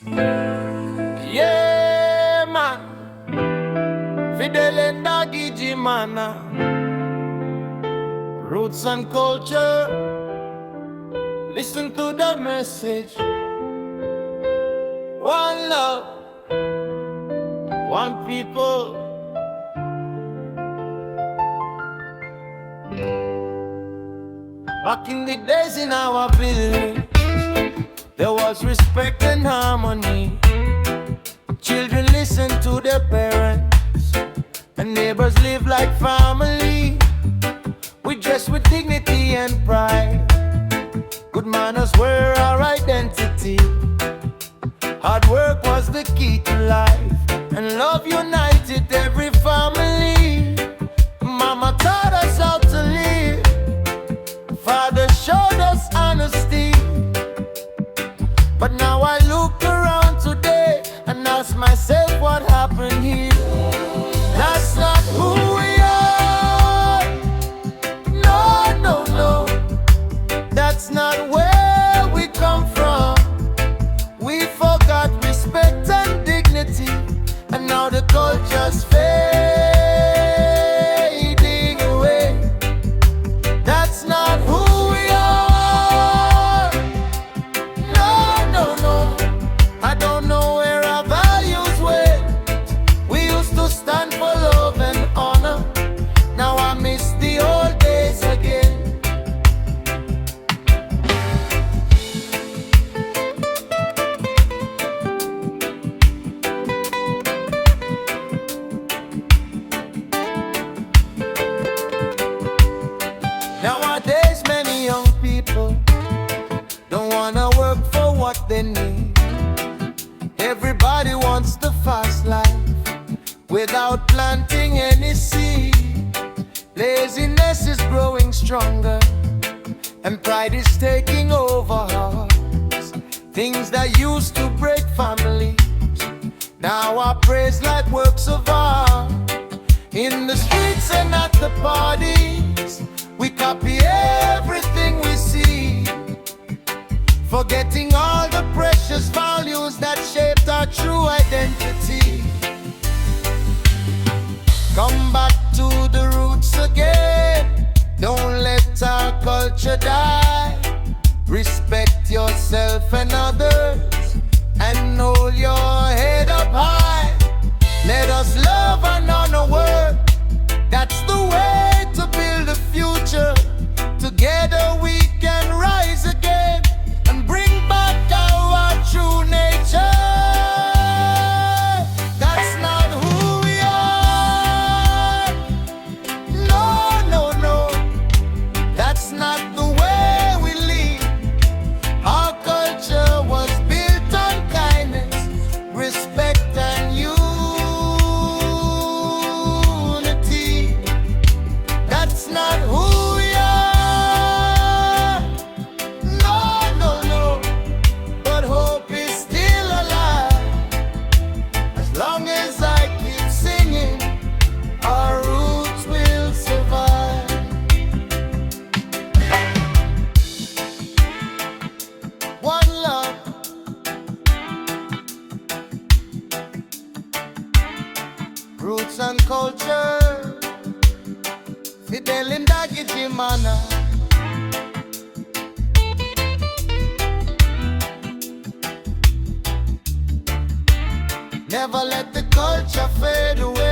Yeah, man. Fidele Ndagijimana. Roots and culture. Listen to the message. One love, one people. Back in the days in our village, there was respect and harmony. Children listened to their parents, and neighbors lived like family. We dressed with dignity and pride. Good manners were our identity. Hard work was the key to life, and love united every family. Mama taught us how to live, Father showed us honesty. But now I look around today and ask myself what happened here. That's not who we are. No, no, no. That's not where we come from. We forgot respect and dignity, and now the culture's fading away. That's not who we are. No, no, no. I don't know where our values went. We used to stand for love and honor. Now I miss the old days again. Nowadays many young people don't wanna work for what they need. Everybody wants the fast life without planting any seed. Laziness is growing stronger, and pride is taking over hearts. Things that used to break families now are praised like works of art. In the streets and at the parties, we copy everything we see, forgetting all the precious values that shaped our true identity. Come back to the roots again. Don't let our culture die. Respect yourself and others, and hold your head up high. Let us love and honor work. That's the way to build a future. Together we can rise again and bring back our true nature. That's not who we are. No, no, no. That's not the way we live. Our culture was built on kindness, respect and unity. That's not who we are. No, no, no. But hope is still alive. As long as I keep singing, our roots will survive. One love, roots and culture. Fidele Ndagijimana. Never let the culture fade away.